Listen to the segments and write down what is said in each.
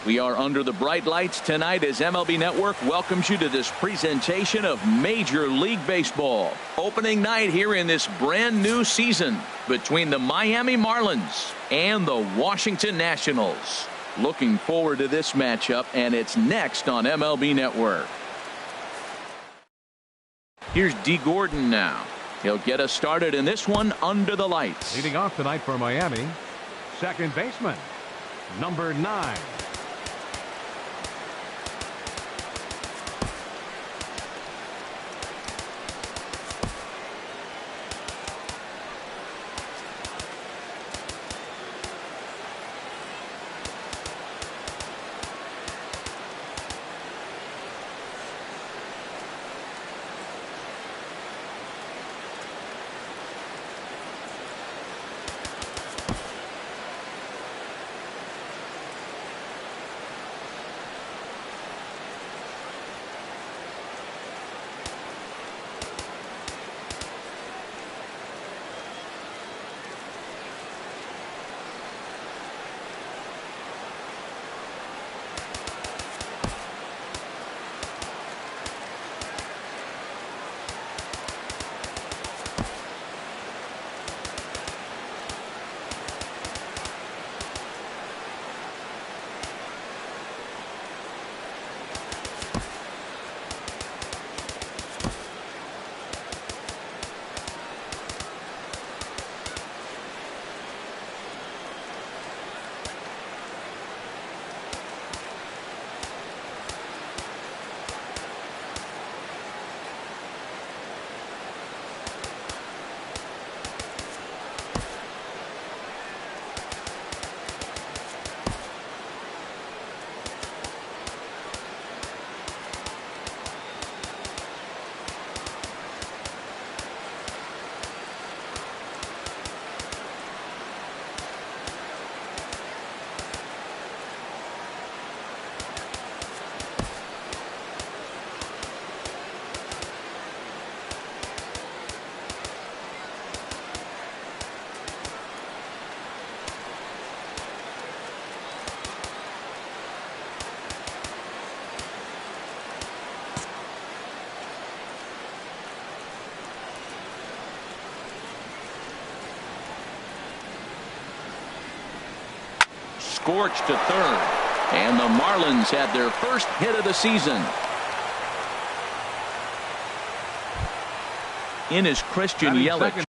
We are under the bright lights tonight as MLB Network welcomes you to this presentation of Major League Baseball. Opening night here in this brand new season between the Miami Marlins and the Washington Nationals. Looking forward to this matchup, and it's next on MLB Network. Here's D. Gordon now. He'll get us started in this one under the lights. Leading off tonight for Miami, second baseman, number 9. Scorched to third, and the Marlins had their first hit of the season. In is Christian Yelich.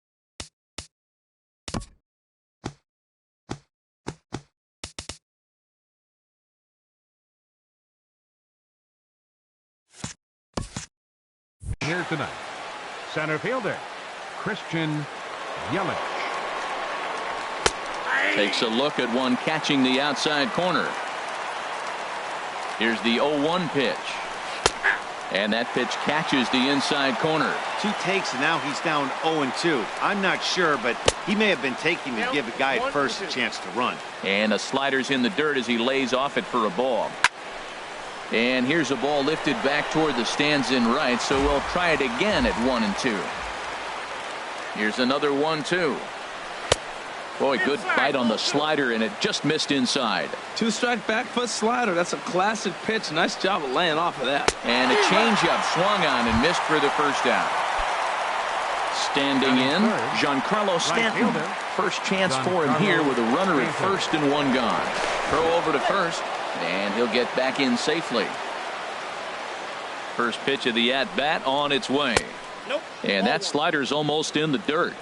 Here tonight, center fielder Christian Yelich. Takes a look at one catching the outside corner. Here's the 0-1 pitch. And that pitch catches the inside corner. 2 takes, and now he's down 0-2. I'm not sure, but he may have been taking to give a guy at first a chance to run. And a slider's in the dirt as he lays off it for a ball. And here's a ball lifted back toward the stands in right, so we'll try it again at 1-2. Here's another 1-2. Boy, good bite on the slider, and it just missed inside. 2-strike back foot slider. That's a classic pitch. Nice job of laying off of that. And a changeup swung on and missed for the first out. Standing in, Giancarlo Stanton. First chance for him here with a runner at first and one gone. Throw over to first, and he'll get back in safely. First pitch of the at-bat on its way. And that slider's almost in the dirt.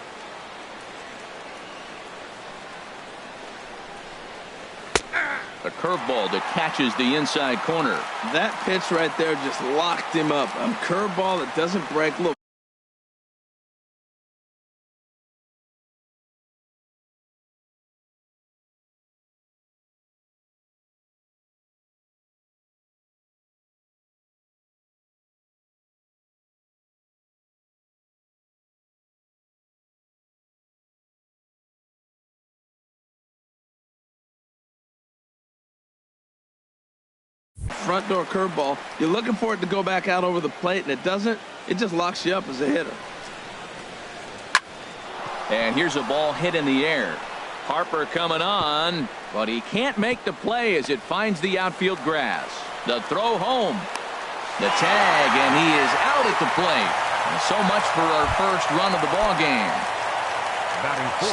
A curveball that catches the inside corner. That pitch right there just locked him up. A curveball that doesn't break. Look. Front door curveball. You're looking for it to go back out over the plate, and it doesn't. It just locks you up as a hitter. And here's a ball hit in the air. Harper coming on, but he can't make the play as it finds the outfield grass. The throw home. The tag, and he is out at the plate. And so much for our first run of the ball game.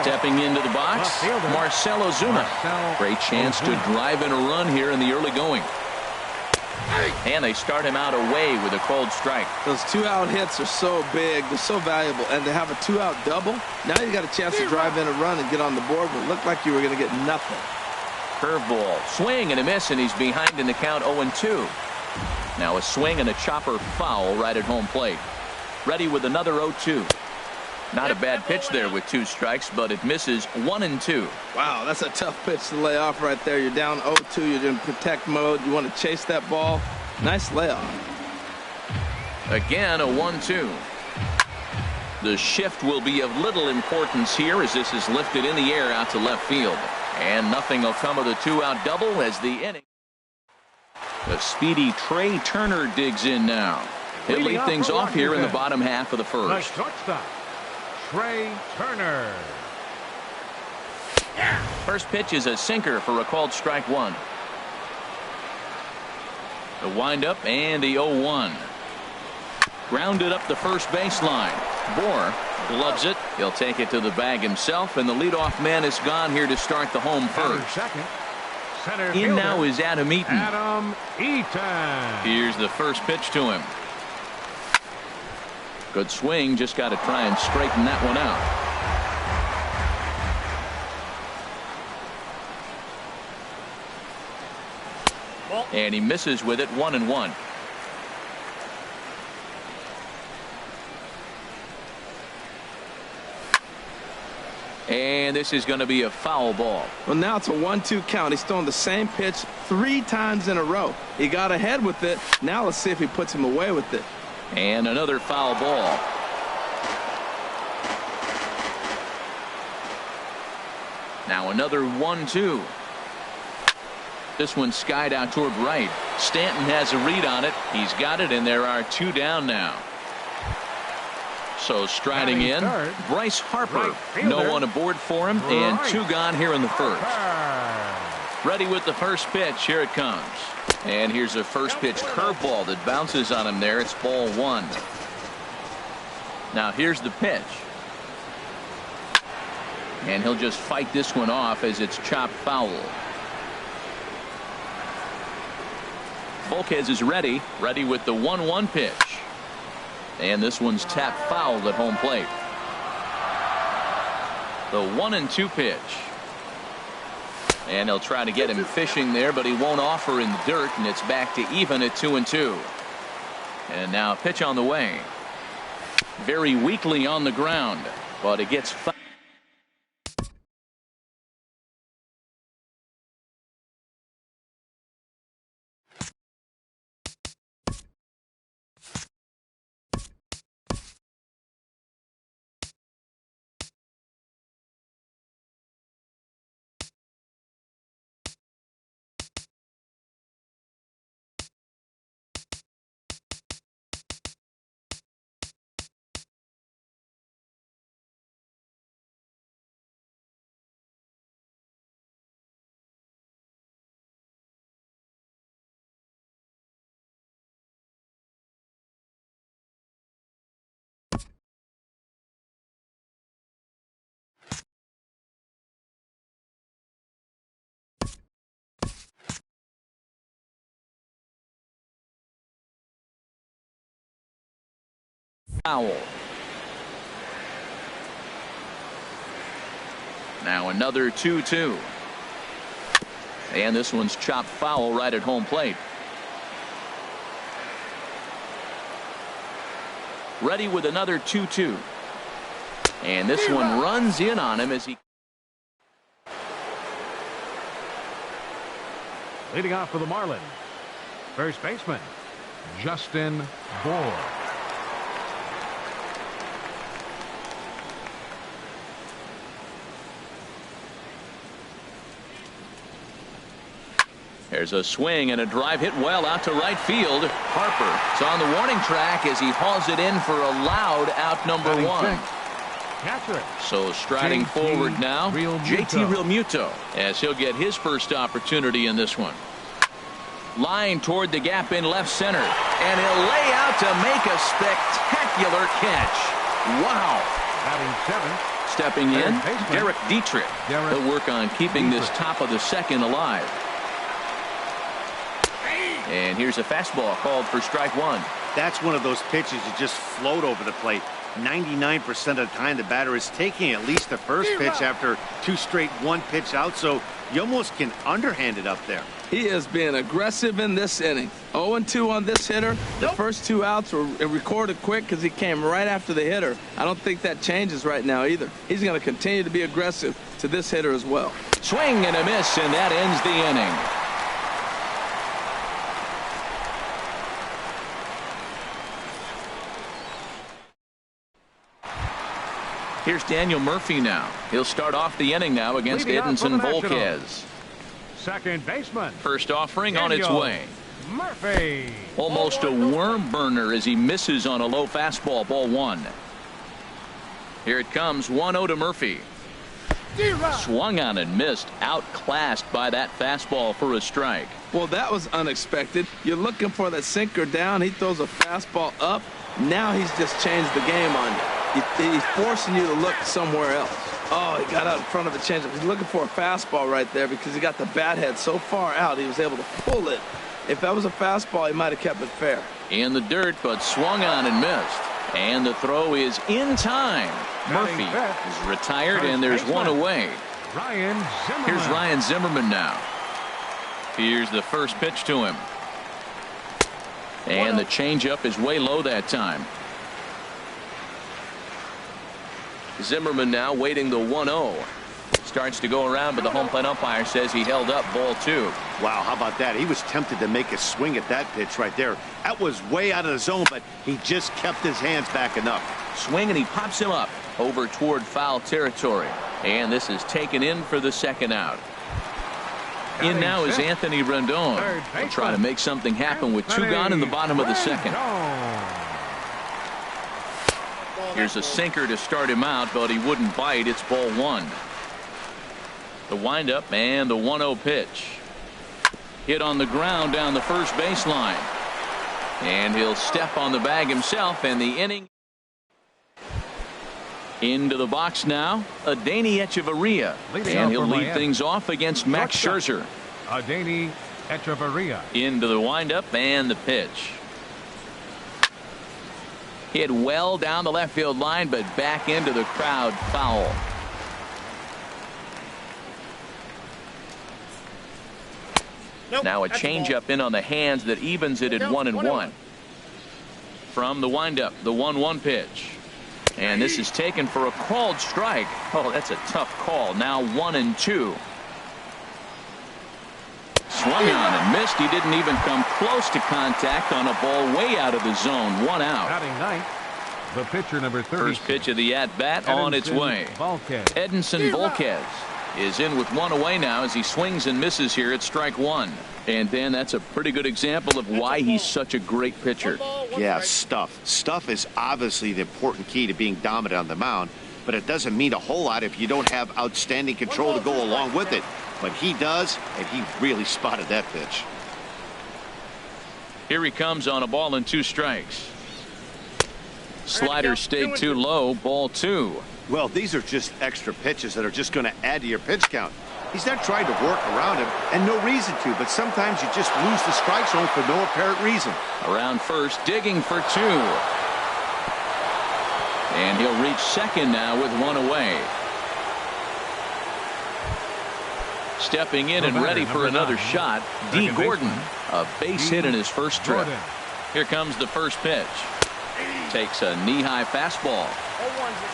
Stepping into the box, Marcell Ozuna. Great chance to drive in a run here in the early going. And they start him out away with a cold strike. Those 2-out hits are so big. They're so valuable. And to have a 2-out double, now you got a chance to drive in a run and get on the board, but it looked like you were going to get nothing. Curveball, swing and a miss, and he's behind in the count 0-2. Now a swing and a chopper foul right at home plate. Ready with another 0-2. Not a bad pitch there with 2 strikes, but it misses 1-2. Wow, that's a tough pitch to lay off right there. You're down 0-2. You're in protect mode. You want to chase that ball. Nice layoff. Again, a 1-2. The shift will be of little importance here as this is lifted in the air out to left field. And nothing will come of the 2-out double as the inning. The speedy Trey Turner digs in now. He'll lead things off here in the bottom half of the first. The shortstop, Trey Turner. First pitch is a sinker for a called strike 1. The windup and the 0-1. Grounded up the first baseline. Bohr gloves it. He'll take it to the bag himself, and the leadoff man is gone here to start the home first. In now is Adam Eaton. Here's the first pitch to him. Good swing, just got to try and straighten that one out. And he misses with it, 1-1. And this is going to be a foul ball. Well, now it's a 1-2 count. He's throwing the same pitch 3 times in a row. He got ahead with it. Now let's see if he puts him away with it. And another foul ball. Now another 1-2. This one skied out toward right. Stanton has a read on it. He's got it, and there are 2 down now. So striding in, Bryce Harper. No one aboard for him, and 2 gone here in the first. Ready with the first pitch. Here it comes. And here's a first pitch curveball that bounces on him there. It's ball 1. Now here's the pitch. And he'll just fight this one off as it's chopped foul. Volquez is ready with the 1-1 pitch. And this one's tapped foul at home plate. The 1-2 pitch. And he'll try to get him fishing there, but he won't offer in the dirt, and it's back to even at 2-2. And now a pitch on the way. Very weakly on the ground, but it gets fouled. Foul. Now another 2-2. And this one's chopped foul right at home plate. Ready with another 2-2. And this one runs in on him as he. Leading off for the Marlins, first baseman, Justin Bohr. There's a swing and a drive hit well out to right field. Harper is on the warning track as he hauls it in for a loud out number 1. Catcher. So striding forward now, JT Realmuto, as he'll get his first opportunity in this one. Line toward the gap in left center, and he'll lay out to make a spectacular catch. Wow. Batting 7th. Stepping in, Derek Dietrich. He'll work on keeping this top of the second alive. And here's a fastball called for strike one. That's one of those pitches that just float over the plate. 99% of the time the batter is taking at least the first pitch after 2 straight 1-pitch out, so you almost can underhand it up there. He is being aggressive in this inning. 0-2 on this hitter. The first 2 outs were recorded quick because he came right after the hitter. I don't think that changes right now either. He's going to continue to be aggressive to this hitter as well. Swing and a miss, and that ends the inning. Here's Daniel Murphy now. He'll start off the inning now against Edinson Volquez. Second baseman. First offering on its way. Murphy. Almost a worm burner as he misses on a low fastball, ball 1. Here it comes, 1-0 to Murphy. Swung on and missed, outclassed by that fastball for a strike. Well, that was unexpected. You're looking for that sinker down. He throws a fastball up. Now he's just changed the game on you. He's forcing you to look somewhere else. Oh, he got out in front of a changeup. He's looking for a fastball right there because he got the bat head so far out he was able to pull it. If that was a fastball, he might have kept it fair. In the dirt, but swung on and missed. And the throw is in time. Murphy is retired, and there's one away. Here's Ryan Zimmerman now. Here's the first pitch to him. And the changeup is way low that time. Zimmerman now waiting the 1-0. Starts to go around, but the home plate umpire says he held up, ball 2. Wow, how about that? He was tempted to make a swing at that pitch right there. That was way out of the zone, but he just kept his hands back enough. Swing, and he pops him up over toward foul territory. And this is taken in for the second out. In now is Anthony Rendon. He'll try to make something happen with 2 gone in the bottom of the second. Here's a sinker to start him out, but he wouldn't bite. It's ball 1. The windup and the 1-0 pitch. Hit on the ground down the first baseline. And he'll step on the bag himself, and the inning. Into the box now, Adeiny Echeverria. And he'll lead things off against Max Scherzer. Adeiny Echeverria. Into the windup and the pitch. Hit well down the left field line, but back into the crowd, foul. Now a changeup in on the hands that evens it at 1-1. From the windup, the 1-1 pitch. And this is taken for a called strike. Oh, that's a tough call. Now 1-2. Swung on and missed. He didn't even come close to contact on a ball way out of the zone. 1 out. Batting ninth, the pitcher number 30. First pitch of the at-bat on its way. Edinson Volquez is in with 1 away now as he swings and misses here at strike 1. And Dan, that's a pretty good example of why he's such a great pitcher. Yeah, stuff. Stuff is obviously the important key to being dominant on the mound, but it doesn't mean a whole lot if you don't have outstanding control to go along with it. But he does, and he really spotted that pitch. Here he comes on a ball and 2 strikes. Slider stayed too low, ball 2. Well, these are just extra pitches that are just going to add to your pitch count. He's not trying to work around him, and no reason to, but sometimes you just lose the strike zone for no apparent reason. Around first, digging for 2. And he'll reach second now with 1 away. Stepping in and ready for another shot, D. Gordon, a base hit in his first trip. Here comes the first pitch. Takes a knee-high fastball.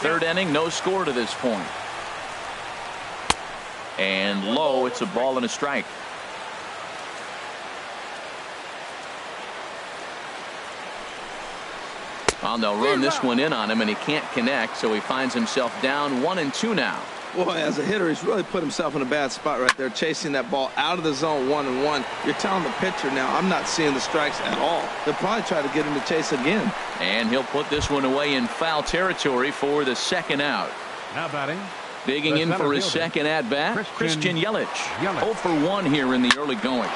3rd inning, no score to this point. And low, it's a ball and a strike. Well, they'll run this one in on him, and he can't connect, so he finds himself down 1-2 now. Boy, as a hitter, he's really put himself in a bad spot right there, chasing that ball out of the zone 1-1. You're telling the pitcher now, I'm not seeing the strikes at all. They'll probably try to get him to chase again. And he'll put this one away in foul territory for the second out. Now batting. Digging in for his second at-bat, Christian Yelich. 0 for 1 here in the early going.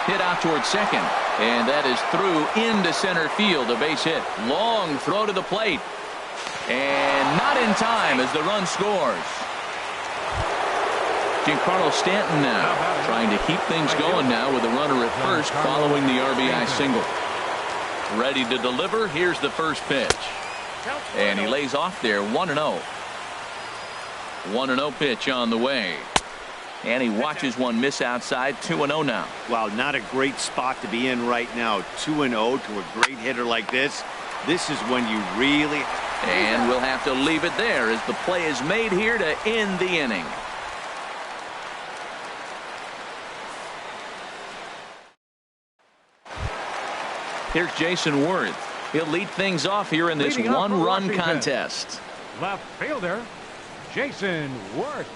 Hit out towards second, and that is through into center field, a base hit. Long throw to the plate, and not in time as the run scores. Giancarlo Stanton now trying to keep things going now with a runner at first following the RBI single. Ready to deliver. Here's the first pitch, and he lays off there. 1-0. 1-0 pitch on the way. And he watches one miss outside. 2-0 now. Wow, not a great spot to be in right now. 2-0 to a great hitter like this. This is when you really... And we'll have to leave it there as the play is made here to end the inning. Here's Jason Worth. He'll lead things off here in this one-run contest. Left fielder, Jason Worth.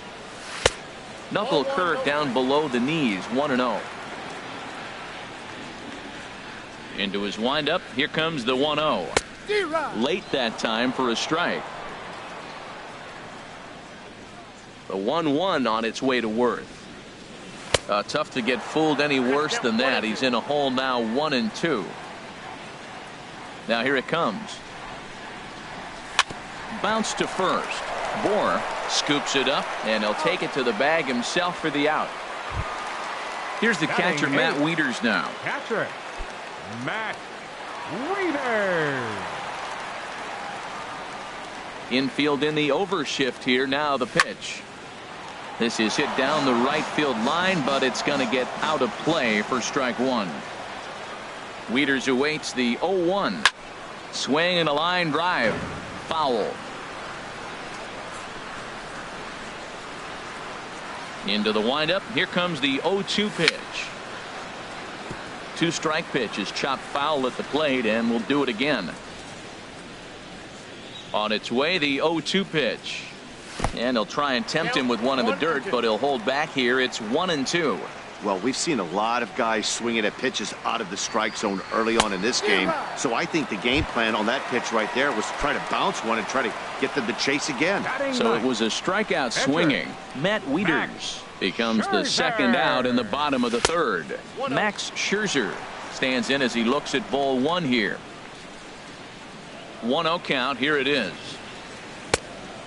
Knuckle curve down below the knees. 1-0. Into his windup. Here comes the 1-0. Late that time for a strike. The 1-1 on its way to Worth. Tough to get fooled any worse than that. He's in a hole now. 1-2. Now here it comes. Bounce to first. Bohr scoops it up, and he'll take it to the bag himself for the out. Here's the catcher, Matt Wieters now. Catcher, Matt Wieters. Infield in the overshift here. Now the pitch. This is hit down the right field line, but it's going to get out of play for strike one. Wieters awaits the 0-1. Swing and a line drive. Foul. Into the windup. Here comes the 0-2 pitch. 2-strike pitch is chopped foul at the plate, and we'll do it again. On its way, the 0-2 pitch. And he'll try and tempt him with one in the dirt, but he'll hold back here. It's 1-2. Well, we've seen a lot of guys swinging at pitches out of the strike zone early on in this game. So I think the game plan on that pitch right there was to try to bounce one and try to get them to chase again. So it was a strikeout swinging. Matt Wieters becomes the second out in the bottom of the third. Max Scherzer stands in as he looks at ball one here. 1-0 count. Here it is.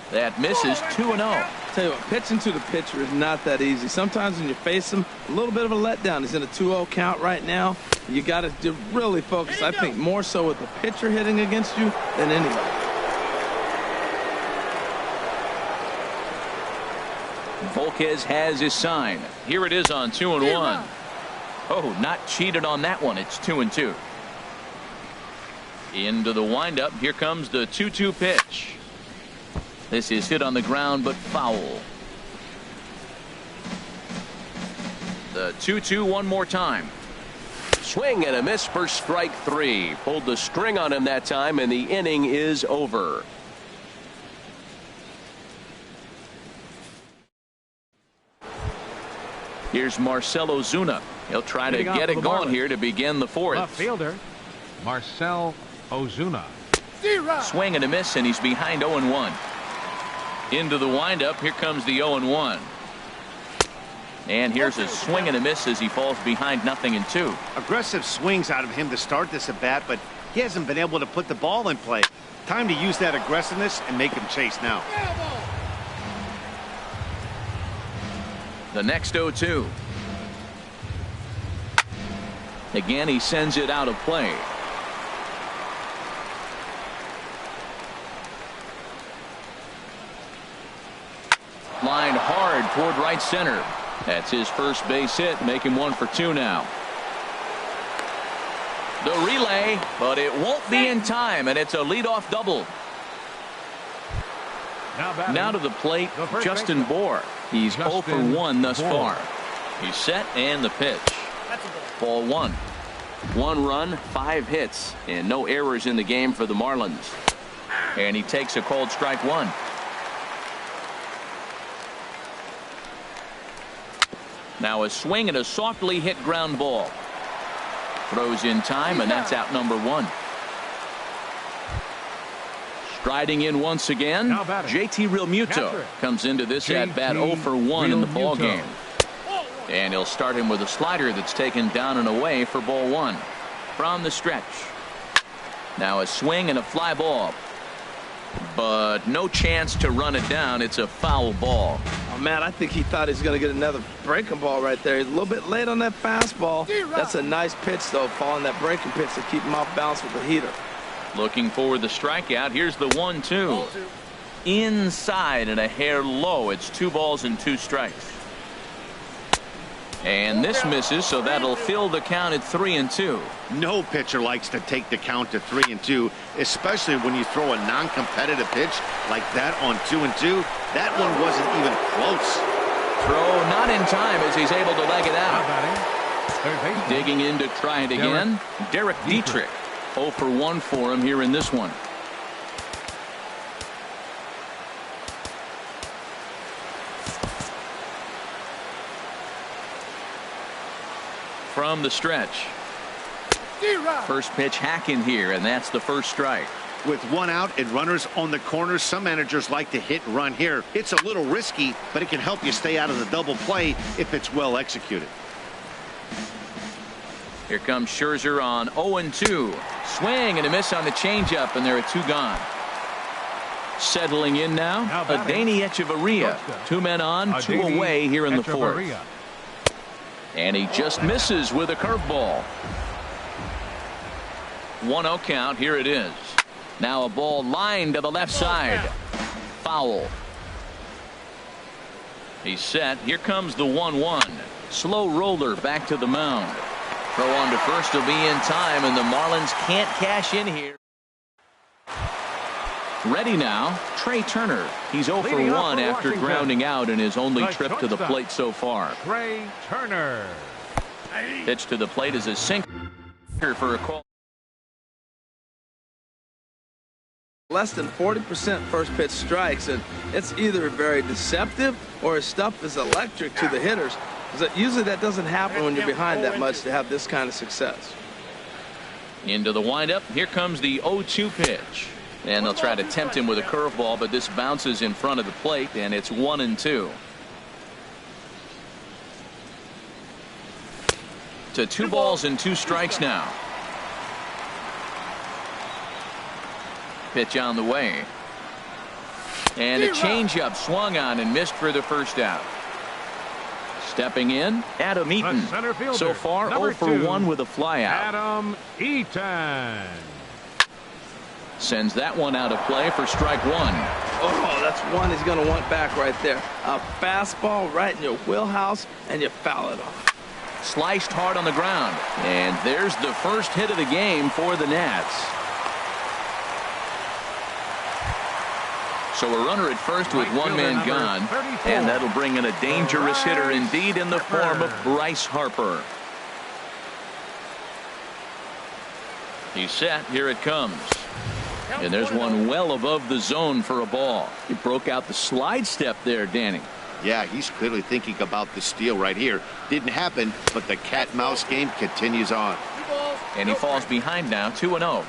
That misses. 2-0. Tell you what, pitching to the pitcher is not that easy. Sometimes when you face him, a little bit of a letdown. He's in a 2-0 count right now. You got to really focus. I think more so with the pitcher hitting against you than anybody. Volquez has his sign. Here it is on 2-1. Oh, not cheated on that one. It's 2-2. Into the windup. Here comes the 2-2 pitch. This is hit on the ground, but foul. The 2-2 one more time. Swing and a miss for strike three. Pulled the string on him that time, and the inning is over. Here's Marcell Ozuna. He'll try to get it going here to begin the fourth. Left fielder, Marcell Ozuna. Swing and a miss, and he's behind 0-1. Into the windup. Here comes the 0-1. And here's a swing and a miss as he falls behind 0-2. Aggressive swings out of him to start this at bat, but he hasn't been able to put the ball in play. Time to use that aggressiveness and make him chase now. The next 0-2. Again, he sends it out of play. Line hard toward right center. That's his first base hit. Make him 1 for 2 now. The relay, but it won't be in time, and it's a leadoff double. Now to the plate, Justin Bohr. He's 0 for 1 thus far. He's set, and the pitch. Ball 1. 1 run, 5 hits, and no errors in the game for the Marlins. And he takes a called strike 1. Now a swing and a softly hit ground ball. Throws in time, and that's out number one. Striding in once again, JT Realmuto comes into this at bat 0 for 1 in the ball game. And he'll start him with a slider that's taken down and away for ball one. From the stretch. Now a swing and a fly ball. But no chance to run it down. It's a foul ball. Oh, man, I think he thought he was going to get another breaking ball right there. He's a little bit late on that fastball. That's a nice pitch, though, following that breaking pitch to keep him off balance with the heater. Looking for the strikeout. Here's the 1-2. Inside and a hair low. It's 2 balls and 2 strikes. And this misses, so that'll fill the count at 3-2. No pitcher likes to take the count to 3-2, especially when you throw a non-competitive pitch like that on 2-2. That one wasn't even close. Throw not in time as he's able to leg it out. Digging in to try it again. Derek Dietrich. 0 for 1 for him here in this one. From the stretch. First pitch hacking here, and that's the first strike. With 1 out and runners on the corners, some managers like to hit and run here. It's a little risky, but it can help you stay out of the double play if it's well executed. Here comes Scherzer on 0-2. Swing and a miss on the changeup, and there are 2 gone. Settling in now, Adeiny Echeverria. 2 men on, 2 away here in the 4th. And he just misses with a curveball. 1-0 count. Here it is. Now a ball lined to the left side. Foul. He's set. Here comes the 1-1. Slow roller back to the mound. Throw on to first will be in time, and the Marlins can't cash in here. Ready now, Trey Turner. He's 0 for 1 after grounding out in his only trip to the plate so far. Trey Turner. Pitch to the plate is a sinker for a call. Less than 40% first pitch strikes, and it's either very deceptive or his stuff is electric to the hitters. Usually that doesn't happen when you're behind that much to have this kind of success. Into the windup. Here comes the 0-2 pitch. And they'll try to tempt him with a curveball, but this bounces in front of the plate, and it's 1-2. To 2 balls and 2 strikes now. Pitch on the way. And a changeup swung on and missed for the first out. Stepping in, Adam Eaton. So far, 0 for 1 with a flyout. Adam Eaton. Sends that one out of play for strike 1. Oh, that's one he's going to want back right there. A fastball right in your wheelhouse, and you foul it off. Sliced hard on the ground. And there's the first hit of the game for the Nats. So a runner at first with 1 man gone, and that'll bring in a dangerous hitter indeed in the form of Bryce Harper. He's set. Here it comes. And there's one well above the zone for a ball. He broke out the slide step there, Danny. Yeah, he's clearly thinking about the steal right here. Didn't happen, but the cat-mouse game continues on. And he falls behind now, 2-0.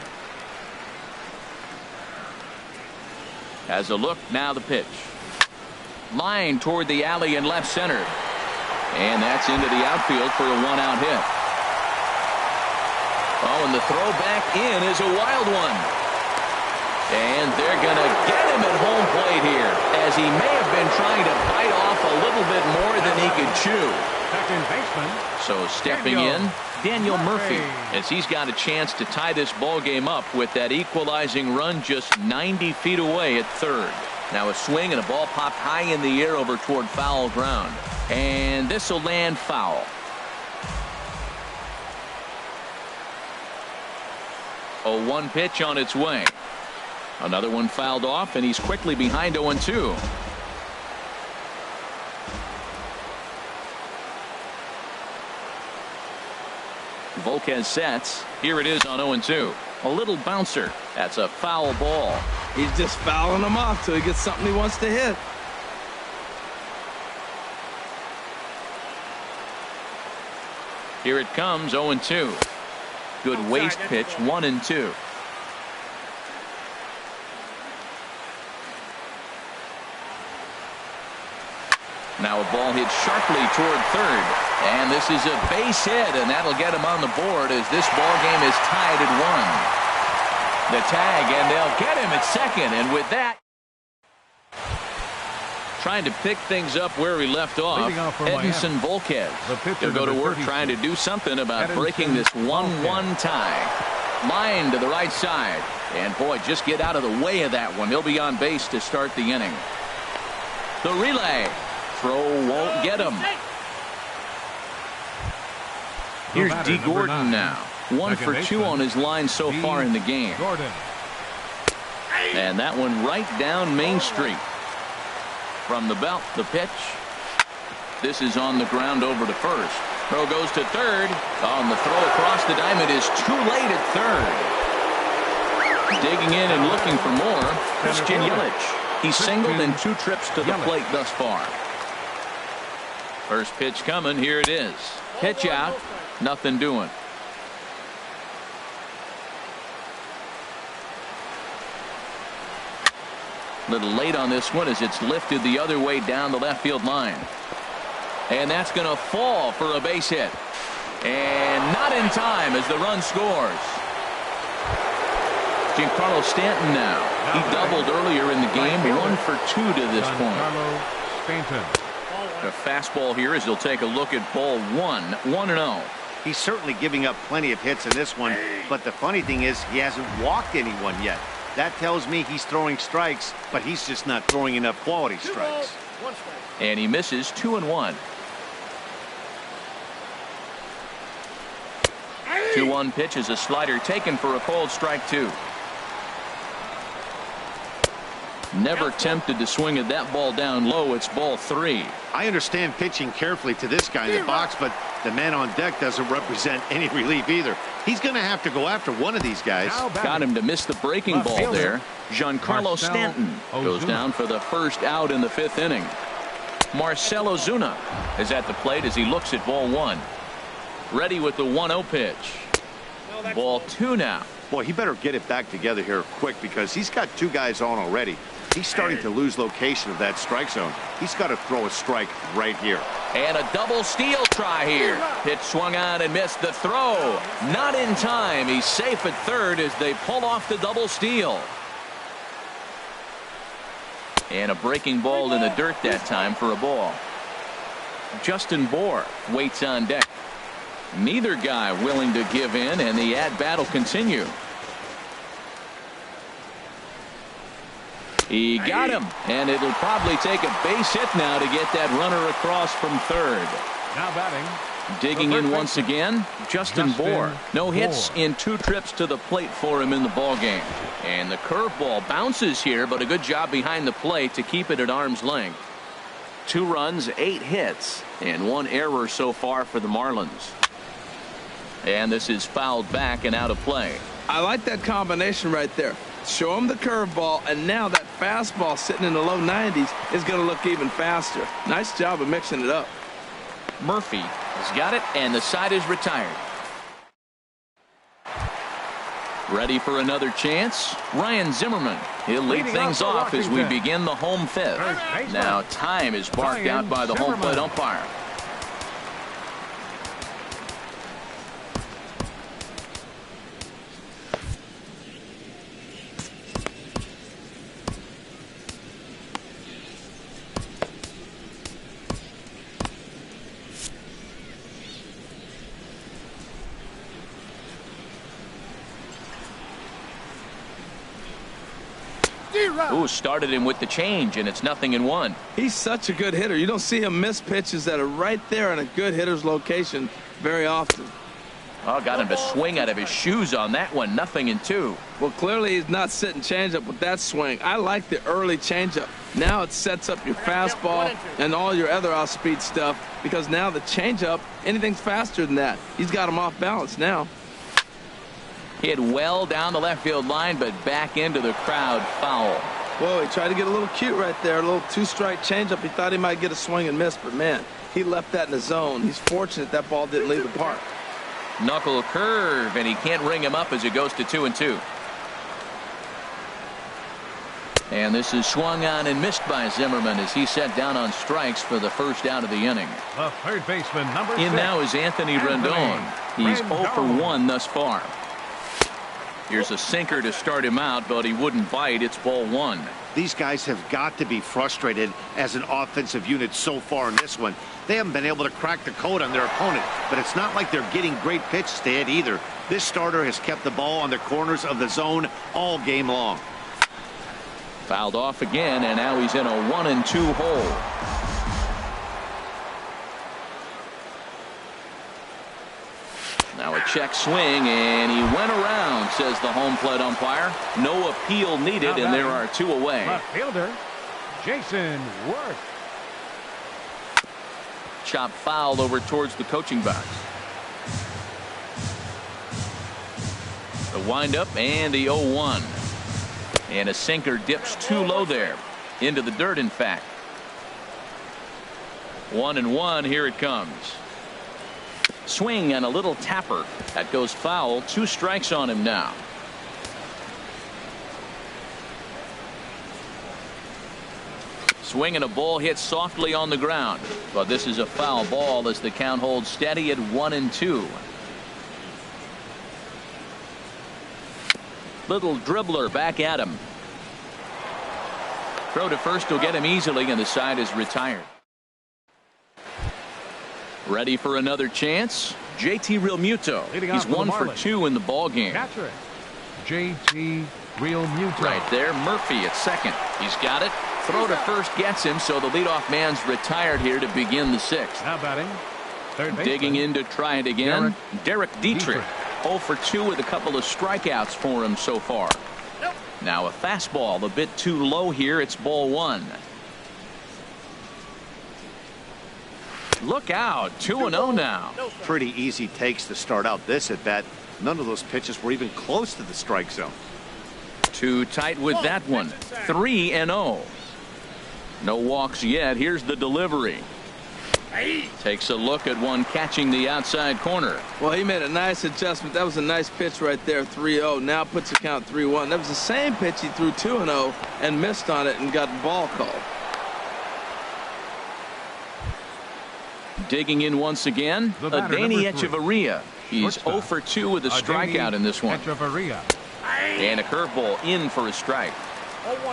Has a look, now the pitch. Line toward the alley in left center. And that's into the outfield for a 1-out hit. Oh, and the throw back in is a wild one. And they're going to get him at home plate here, as he may have been trying to bite off a little bit more than he could chew. Second baseman. So stepping in, Daniel Murphy, as he's got a chance to tie this ball game up with that equalizing run just 90 feet away at third. Now a swing and a ball popped high in the air over toward foul ground. And this will land foul. 0-1 pitch on its way. Another one fouled off, and he's quickly behind 0-2. Volquez sets. Here it is on 0-2. A little bouncer. That's a foul ball. He's just fouling them off till he gets something he wants to hit. Here it comes, 0-2. Good waste pitch, 1-2. Now a ball hit sharply toward third. And this is a base hit, and that'll get him on the board as this ball game is tied at 1. The tag, and they'll get him at second. And with that, trying to pick things up where we left off, Edinson Volquez. He'll go to work trying to do something about breaking this 1-1 tie. Line to the right side. And boy, just get out of the way of that one. He'll be on base to start the inning. The relay. Throw won't get him. Here's D. Gordon now. 1 for 2 on his line so far in the game. And that one right down Main Street. From the belt, the pitch. This is on the ground over to first. Throw goes to third. On the throw across the diamond is too late at third. Digging in and looking for more, Christian Yelich. He's singled in 2 trips to the plate thus far. First pitch coming. Here it is. Pitch out. Nothing doing. Little late on this one as it's lifted the other way down the left field line. And that's going to fall for a base hit. And not in time as the run scores. Giancarlo Stanton now. He doubled earlier in the game. 1 for 2 to this point. A fastball here as he'll take a look at ball 1. 1-0. He's certainly giving up plenty of hits in this one, but the funny thing is he hasn't walked anyone yet. That tells me he's throwing strikes, but he's just not throwing enough quality strikes. And he misses 2-1. 2-1 pitch is a slider taken for a called strike 2. Never tempted to swing at that ball down low. It's ball 3. I understand pitching carefully to this guy in the box, but the man on deck doesn't represent any relief either. He's going to have to go after one of these guys. Got him to miss the breaking ball there. Giancarlo Stanton goes down for the first out in the 5th inning. Marcell Ozuna is at the plate as he looks at ball 1. Ready with the 1-0 pitch. Ball 2 now. Boy, he better get it back together here quick because he's got 2 guys on already. He's starting to lose location of that strike zone. He's got to throw a strike right here. And a double steal try here. Pitch swung on and missed the throw. Not in time. He's safe at third as they pull off the double steal. And a breaking ball in the dirt that time for a ball. Justin Bour waits on deck. Neither guy willing to give in, and the at-bat will continue. He got him, and it'll probably take a base hit now to get that runner across from third. Now batting. Digging in once again, Justin Bour. No hits in 2 trips to the plate for him in the ballgame. And the curveball bounces here, but a good job behind the plate to keep it at arm's length. 2 runs, 8 hits, and 1 error so far for the Marlins. And this is fouled back and out of play. I like that combination right there. Show him the curveball, and now that fastball sitting in the low 90s is going to look even faster. Nice job of mixing it up. Murphy has got it, and the side is retired. Ready for another chance? Ryan Zimmerman. He'll lead things off as we begin the home 5th. Now time is barked out by the home plate umpire. Ooh, started him with the change, and it's 0-1. He's such a good hitter. You don't see him miss pitches that are right there in a good hitter's location very often. Oh, got him to swing out of his shoes on that one. 0-2. Well, clearly he's not sitting changeup with that swing. I like the early changeup. Now it sets up your fastball and all your other off-speed stuff because now the changeup, anything's faster than that. He's got him off balance now. Hit well down the left field line, but back into the crowd. Foul. Whoa, he tried to get a little cute right there. A little 2-strike changeup. He thought he might get a swing and miss, but man, he left that in the zone. He's fortunate that ball didn't leave the park. Knuckle curve, and he can't ring him up as it goes to 2-2. And this is swung on and missed by Zimmerman as he set down on strikes for the first out of the inning. The third baseman, number 6. In now is Anthony Rendon. He's 0 for 1 thus far. Here's a sinker to start him out, but he wouldn't bite. It's ball 1. These guys have got to be frustrated as an offensive unit so far in this one. They haven't been able to crack the code on their opponent, but it's not like they're getting great pitches to hit either. This starter has kept the ball on the corners of the zone all game long. Fouled off again, and now he's in a 1-2 hole. Now a check swing, and he went around, says the home plate umpire. No appeal needed, and there are 2 away. Left fielder, Jason Worth. Chop fouled over towards the coaching box. The windup and the 0-1. And a sinker dips too low there. Into the dirt, in fact. 1-1, here it comes. Swing and a little tapper. That goes foul. 2 strikes on him now. Swing and a ball hit softly on the ground. But this is a foul ball as the count holds steady at 1-2. Little dribbler back at him. Throw to first will get him easily, and the side is retired. Ready for another chance. JT Realmuto. He's 1 for 2 in the ball game. Catcher, JT Realmuto. Right there, Murphy at second. He's got it. Throw to first gets him, so the leadoff man's retired here to begin the 6th. Now batting, third baseman. Digging in to try it again. Derek Dietrich. 0 for 2 with a couple of strikeouts for him so far. Now a fastball a bit too low here. It's ball 1. Look out. 2-0 now. Pretty easy takes to start out this at bat. None of those pitches were even close to the strike zone. Too tight with that one. 3-0. No walks yet. Here's the delivery. Takes a look at one catching the outside corner. Well, he made a nice adjustment. That was a nice pitch right there. 3-0. Now puts the count 3-1. That was the same pitch he threw 2-0 and missed on it and got the ball called. Digging in once again, Adeiny Echeverria. He's 0 for 2 with a strikeout in this one. And a curveball in for a strike.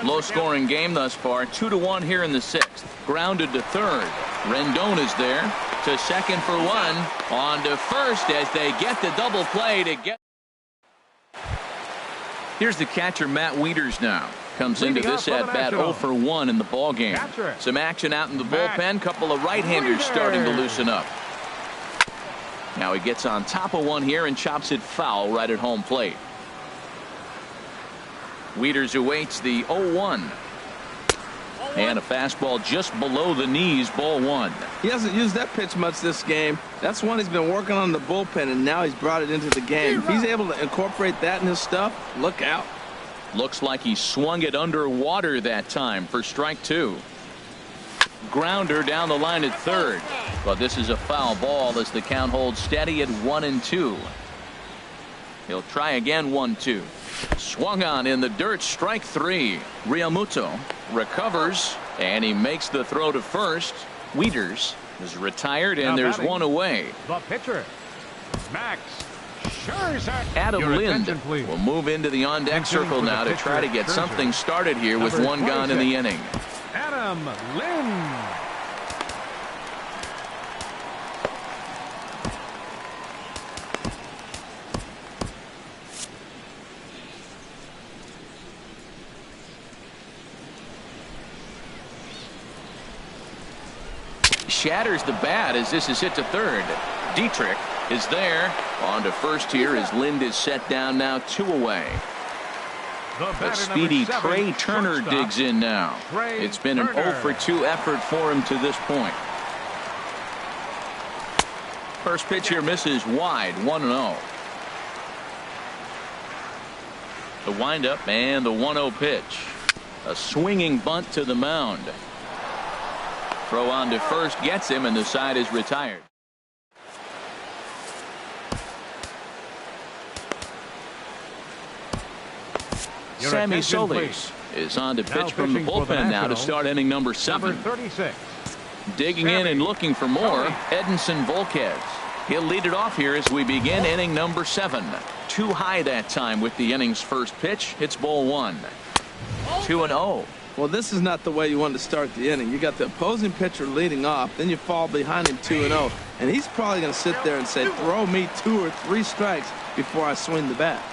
Low scoring game thus far. 2-1 here in the 6th. Grounded to third. Rendon is there to second for 1. On to first as they get the double play to get. Here's the catcher, Matt Wieters now. Comes into this at bat 0 for 1 in the ball game. Some action out in the bullpen. Couple of right-handers starting to loosen up. Now he gets on top of one here and chops it foul right at home plate. Wieters awaits the 0-1. And a fastball just below the knees, ball 1. He hasn't used that pitch much this game. That's one he's been working on in the bullpen, and now he's brought it into the game. If he's able to incorporate that in his stuff, look out. Looks like he swung it underwater that time for strike 2. Grounder down the line at third. But this is a foul ball as the count holds steady at 1-2. He'll try again 1-2. Swung on in the dirt, strike 3. Realmuto recovers, and he makes the throw to first. Wieters is retired, and there's one away. The pitcher, Max Scherzer. Adam Lind will move into the on-deck circle now to try to get something started here with one gone in the inning. Adam Lind. Shatters the bat as this is hit to third. Dietrich is there. On to first here as Lind is set down now, 2 away. The speedy Trey Turner digs in now. It's been an 0 for 2 effort for him to this point. First pitch here misses wide, 1-0. The windup and the 1-0 pitch. A swinging bunt to the mound. Throw on to first gets him, and the side is retired. Your Sammy attention, Solis is on to pitch from the pitching for the bullpen now to Nationals, start inning number 7. Number 36. Digging in and looking for more, Tony. Edinson Volquez. He'll lead it off here as we begin inning number 7. Too high that time with the inning's first pitch. It's ball 1. 2-0. Well, this is not the way you want to start the inning. You got the opposing pitcher leading off, then you fall behind him 2-0, and he's probably going to sit there and say, throw me 2 or 3 strikes before I swing the bat.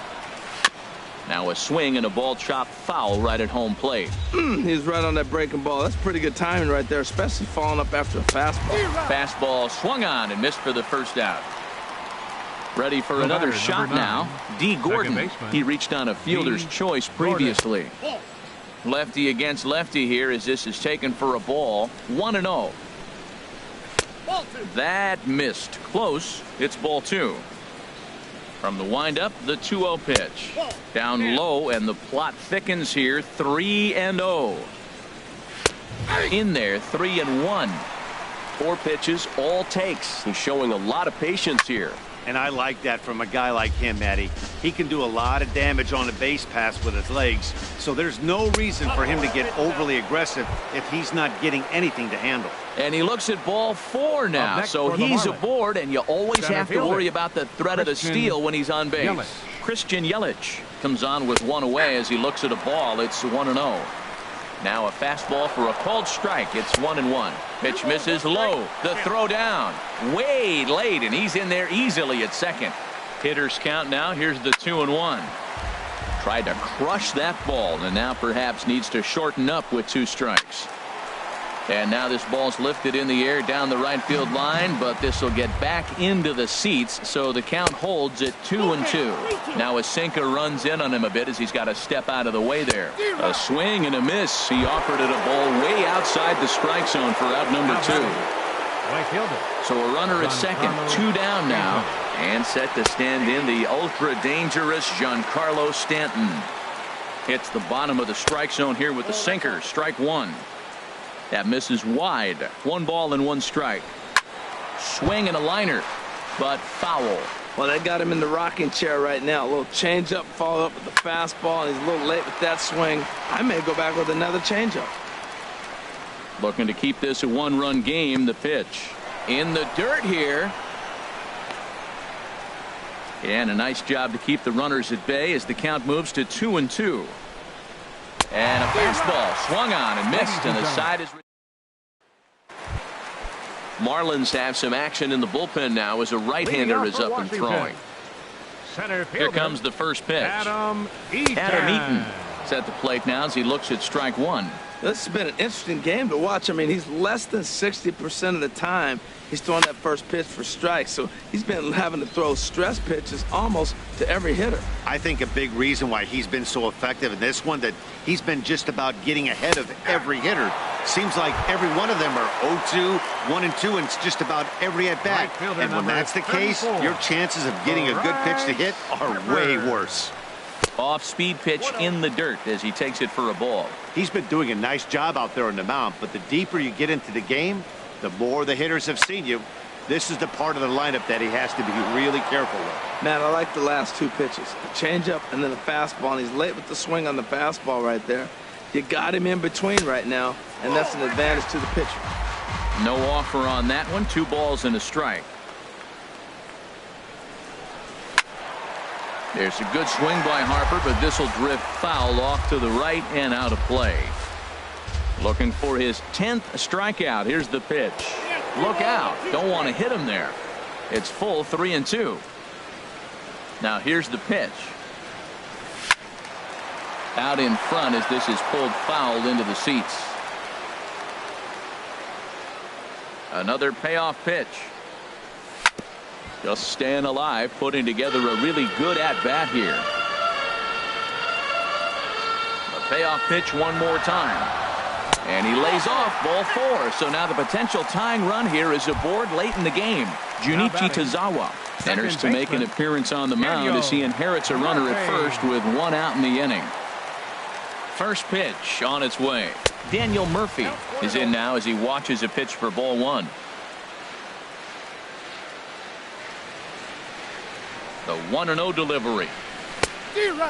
Now a swing and a ball chopped foul right at home plate. He's right on that breaking ball. That's pretty good timing right there, especially falling up after a fastball. Fastball swung on and missed for the first out. Ready for another shot now. D. Gordon. He reached on a fielder's choice previously. Lefty against lefty here as this is taken for a ball. 1-0. That missed. Close. It's ball 2. From the windup, the 2-0 pitch. Down low, and the plot thickens here. 3-0. In there, 3-1. 4 pitches, all takes. He's showing a lot of patience here. And I like that from a guy like him, Matty. He can do a lot of damage on a base pass with his legs, so there's no reason for him to get overly aggressive if he's not getting anything to handle. And he looks at ball 4 now, so he's aboard, and you always have to worry about the threat of the steal when he's on base. Christian Yelich comes on with 1 away as he looks at a ball. It's 1-0. Now a fastball for a called strike. It's 1-1. Pitch misses low. The throw down. Way late, and he's in there easily at second. Hitters count now. Here's the 2-1. Tried to crush that ball, and now perhaps needs to shorten up with 2 strikes. And now this ball's lifted in the air down the right field line, but this will get back into the seats, so the count holds at 2-2. Now a sinker runs in on him a bit as he's got to step out of the way there. A swing and a miss. He offered it a ball way outside the strike zone for out number 2. So a runner at second, 2 down now, and set to stand in the ultra dangerous Giancarlo Stanton. Hits the bottom of the strike zone here with the sinker. Strike 1. That misses wide. 1 ball and 1 strike. Swing and a liner, but foul. Well, that got him in the rocking chair right now. A little changeup, follow up with the fastball, and he's a little late with that swing. I may go back with another changeup. Looking to keep this a 1-run game. The pitch in the dirt here. And a nice job to keep the runners at bay as the count moves to 2-2. And a fastball swung on and missed, and the side is. Marlins have some action in the bullpen now as a right-hander is up and throwing. Here comes the first pitch. Adam Eaton is at the plate now as he looks at strike 1. This has been an interesting game to watch. I mean, he's less than 60% of the time he's throwing that first pitch for strikes. So he's been having to throw stress pitches almost to every hitter. I think a big reason why he's been so effective in this one, that he's been just about getting ahead of every hitter. Seems like every one of them are 0-2, 1-2, and it's just about every at-bat. And when that's the case, your chances of getting a good pitch to hit are way worse. Off-speed pitch in the dirt as he takes it for a ball. He's been doing a nice job out there on the mound, but the deeper you get into the game, the more the hitters have seen you. This is the part of the lineup that he has to be really careful with. Man, I like the last 2 pitches. The changeup and then the fastball, and he's late with the swing on the fastball right there. You got him in between right now, and that's an advantage to the pitcher. No offer on that one. 2 balls and a strike. There's a good swing by Harper, but this will drift foul off to the right and out of play. Looking for his 10th strikeout. Here's the pitch. Look out. Don't want to hit him there. It's full 3-2. Now here's the pitch. Out in front as this is pulled foul into the seats. Another payoff pitch. Just staying alive, putting together a really good at-bat here. A payoff pitch one more time. And he lays off ball 4. So now the potential tying run here is aboard late in the game. Junichi Tazawa enters to make an appearance on the mound as he inherits a runner at first with 1 out in the inning. First pitch on its way. Daniel Murphy is in now as he watches a pitch for ball 1. The 1-0 delivery.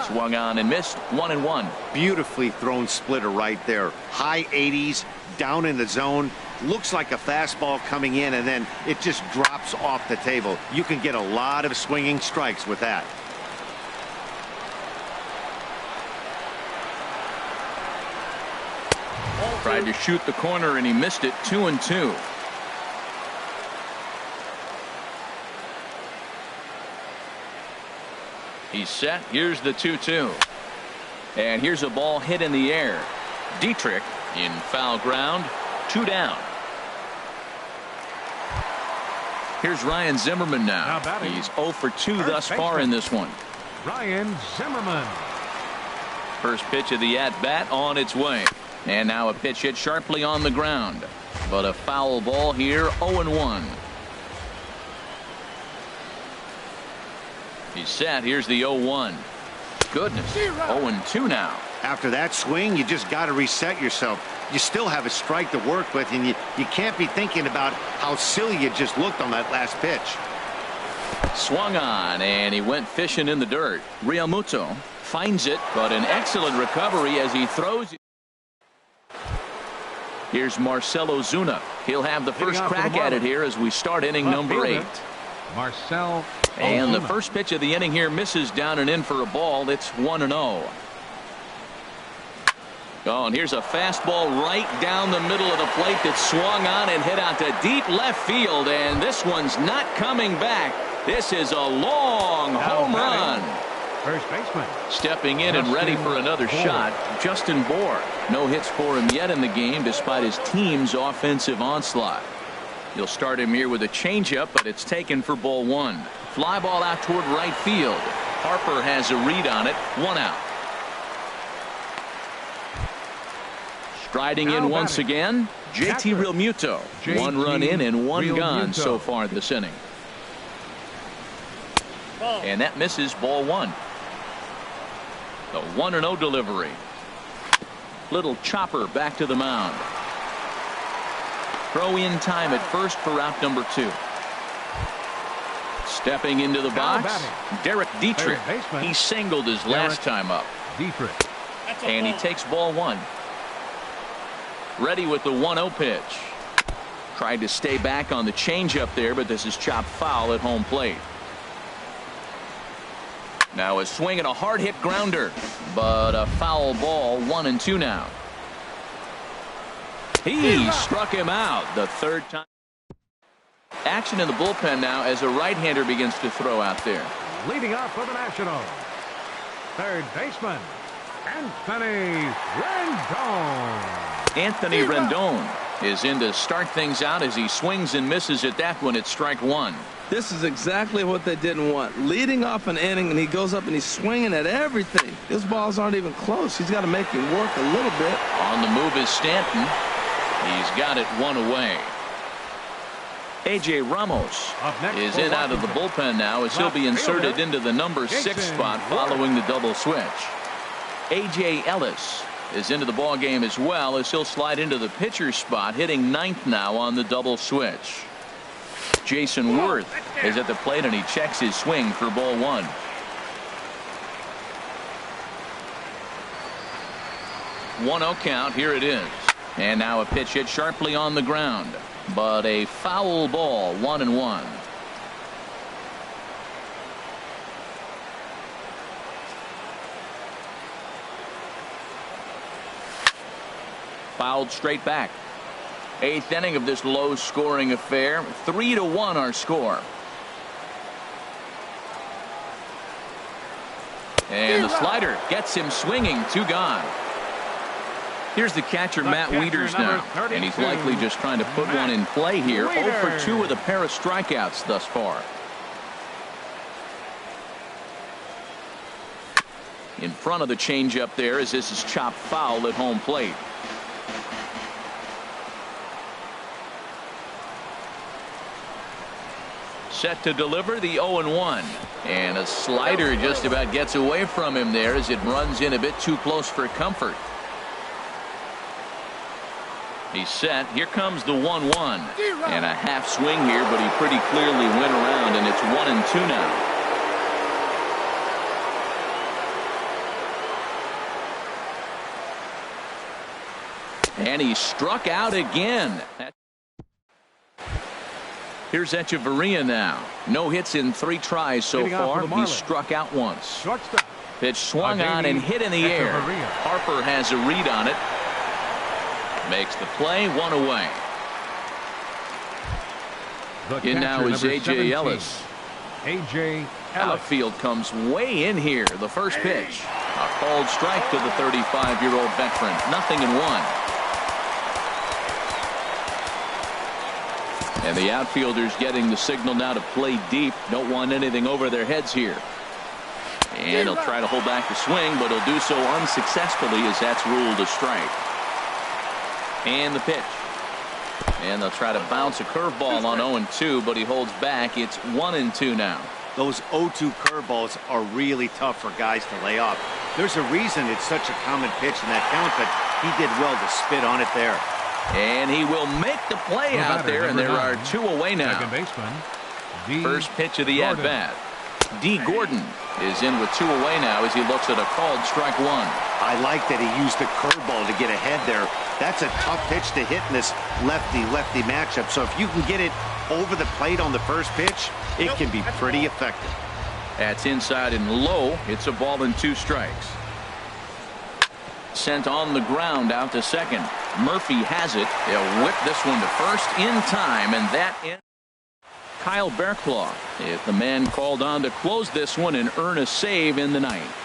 Swung on and missed. 1-1. Beautifully thrown splitter right there. High 80s, down in the zone. Looks like a fastball coming in, and then it just drops off the table. You can get a lot of swinging strikes with that. Tried to shoot the corner, and he missed it. 2-2. He's set. Here's the 2-2. And here's a ball hit in the air. Dietrich in foul ground. 2 down. Here's Ryan Zimmerman now. He's 0 for 2 thus far in this one. Ryan Zimmerman. First pitch of the at-bat on its way. And now a pitch hit sharply on the ground. But a foul ball here. 0-1. He's set. Here's the 0-1. Goodness. 0-2 now. After that swing, you just got to reset yourself. You still have a strike to work with, and you can't be thinking about how silly you just looked on that last pitch. Swung on, and he went fishing in the dirt. Realmuto finds it, but an excellent recovery as he throws it. Here's Marcell Ozuna. He'll have the first crack at it here as we start inning number 8. Marcell Ozuna. And the first pitch of the inning here misses down and in for a ball. It's 1-0. Oh, and here's a fastball right down the middle of the plate that swung on and hit out to deep left field, and this one's not coming back. This is a long home run. First baseman. Stepping in and ready for another shot, Justin Bour. No hits for him yet in the game despite his team's offensive onslaught. You'll start him here with a changeup, but it's taken for ball 1. Fly ball out toward right field. Harper has a read on it. 1 out. Striding in once again, JT Realmuto. 1 run in and 1 gone so far this inning. And that misses. Ball 1. The 1-0 delivery. Little chopper back to the mound. Throw in time at first for out number 2. Stepping into the box, Derek Dietrich. He singled his last time up. Dietrich. And he takes ball 1. Ready with the 1-0 pitch. Tried to stay back on the changeup there, but this is chopped foul at home plate. Now a swing and a hard hit grounder, but a foul ball. 1-2 now. He struck him out the third time. Action in the bullpen now as a right-hander begins to throw out there. Leading off for the Nationals, third baseman, Anthony Rendon. Anthony Rendon is in to start things out as he swings and misses at that one. It's strike 1. This is exactly what they didn't want. Leading off an inning, and he goes up and he's swinging at everything. His balls aren't even close. He's got to make him work a little bit. On the move is Stanton. He's got it 1 away. A.J. Ramos is in out of the bullpen now as he'll be inserted into the number 6 spot following the double switch. A.J. Ellis is into the ball game as well as he'll slide into the pitcher's spot, hitting 9th now on the double switch. Jason Worth is at the plate and he checks his swing for ball 1. One-0 count. Here it is. And now a pitch hit sharply on the ground, but a foul ball. 1-1. Fouled straight back. 8th inning of this low-scoring affair. 3-1 our score. And the slider gets him swinging. 2 gone. Here's the catcher, Matt Wieters now, and he's likely just trying to put one in play here. 0 for 2 with a pair of strikeouts thus far. In front of the changeup there as this is chopped foul at home plate. Set to deliver the 0-1. And a slider just about gets away from him there as it runs in a bit too close for comfort. He's set. Here comes the 1-1. And a half swing here, but he pretty clearly went around, and it's 1-2 now. And he struck out again. Here's Echeverria now. No hits in 3 tries so far. He struck out once. Shortstop. Pitch swung on and hit in the air. Harper has a read on it. Makes the play, 1 away. In now is A.J. Ellis. A.J. Outfield comes way in here. The first pitch. A called strike to the 35-year-old veteran. 0-1. And the outfielders getting the signal now to play deep. Don't want anything over their heads here. And he'll try to hold back the swing, but he'll do so unsuccessfully as that's ruled a strike. And the pitch. And they'll try to bounce a curveball on 0-2, but he holds back. It's 1-2 now. Those 0-2 curveballs are really tough for guys to lay off. There's a reason it's such a common pitch in that count, but he did well to spit on it there. And he will make the play out there, and there are 2 away now. Second baseman, First pitch of the at-bat. D. Gordon is in with 2 away now as he looks at a called strike 1. I like that he used the curveball to get ahead there. That's a tough pitch to hit in this lefty-lefty matchup. So if you can get it over the plate on the first pitch, it can be pretty effective. That's inside and low. It's a ball and 2 strikes. Sent on the ground out to second. Murphy has it. They'll whip this one to first in time, and that ends. Kyle Bearclaw is the man called on to close this one and earn a save in the ninth.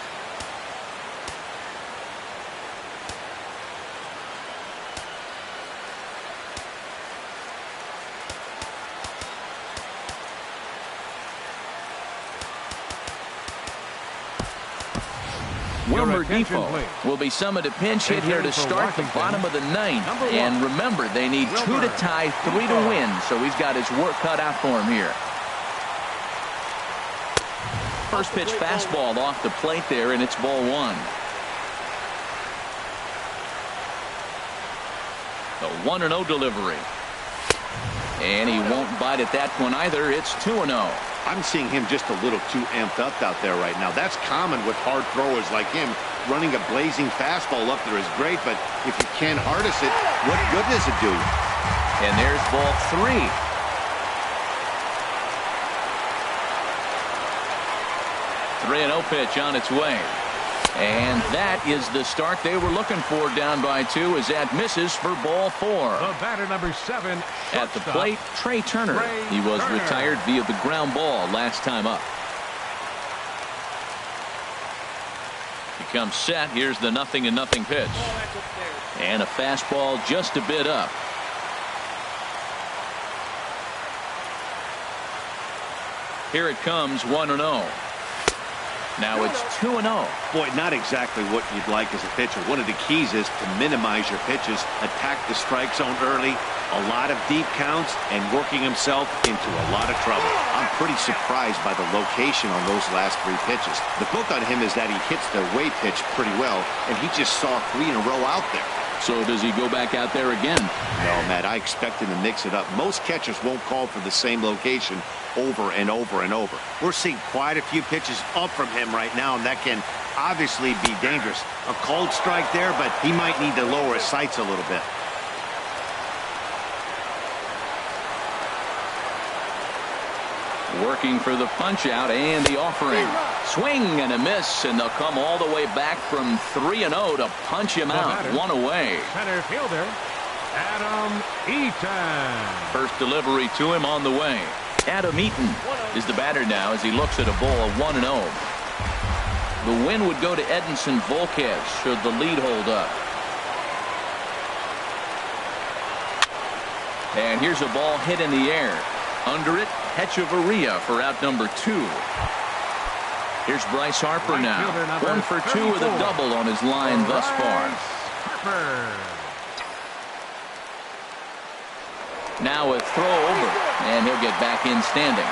Wilmer Defoe will be summoned a pinch hit here to start the bottom of the ninth. And remember, they need 2 to tie, 3 to win, so he's got his work cut out for him here. First pitch fastball off the plate there, and it's ball 1. The 1-0 delivery. And he won't bite at that one either. It's 2-0. I'm seeing him just a little too amped up out there right now. That's common with hard throwers like him. Running a blazing fastball up there is great, but if you can't harness it, what good does it do you? And there's ball 3. (3-0) pitch on its way. And that is the start they were looking for, down by 2, as that misses for ball 4. The batter, number 7. At the plate, Trey Turner. He was retired via the ground ball last time up. He comes set. Here's the 0-0 pitch. And a fastball just a bit up. Here it comes, 1-0. Now it's 2-0. Boy, not exactly what you'd like as a pitcher. One of the keys is to minimize your pitches, attack the strike zone early, a lot of deep counts, and working himself into a lot of trouble. I'm pretty surprised by the location on those last 3 pitches. The book on him is that he hits the away pitch pretty well, and he just saw 3 in a row out there. So does he go back out there again? No, Matt, I expect him to mix it up. Most catchers won't call for the same location over and over and over. We're seeing quite a few pitches up from him right now, and that can obviously be dangerous. A cold strike there, but he might need to lower his sights a little bit. Working for the punch out and the offering. Swing and a miss, and they'll come all the way back from 3-0 to punch him out. 1 away. Center fielder, Adam Eaton. First delivery to him on the way. Adam Eaton is the batter now as he looks at a ball of 1-0. The win would go to Edinson Volquez should the lead hold up. And here's a ball hit in the air. Under it, Echeverria for out number 2. Here's Bryce Harper now. 1 for 2 with a double on his line thus far. Now a throw over, and he'll get back in standing.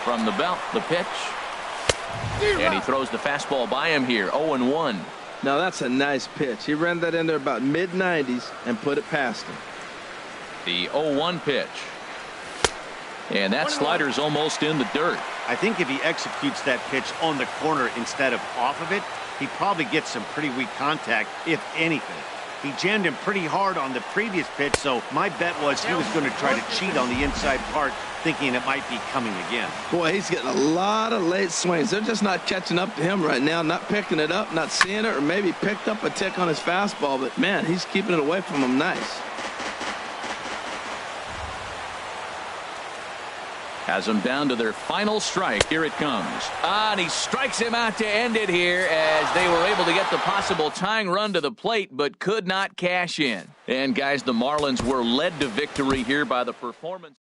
From the belt, the pitch. And he throws the fastball by him here, 0-1. Now that's a nice pitch. He ran that in there about mid-90s and put it past him. The 0-1 pitch. And that slider's almost in the dirt. I think if he executes that pitch on the corner instead of off of it, he probably gets some pretty weak contact, if anything. He jammed him pretty hard on the previous pitch, so my bet was he was going to try to cheat on the inside part, thinking it might be coming again. Boy, he's getting a lot of late swings. They're just not catching up to him right now, not picking it up, not seeing it, or maybe picked up a tick on his fastball, but man, he's keeping it away from him nice. Has them down to their final strike. Here it comes. And he strikes him out to end it here as they were able to get the possible tying run to the plate but could not cash in. And guys, the Marlins were led to victory here by the performance.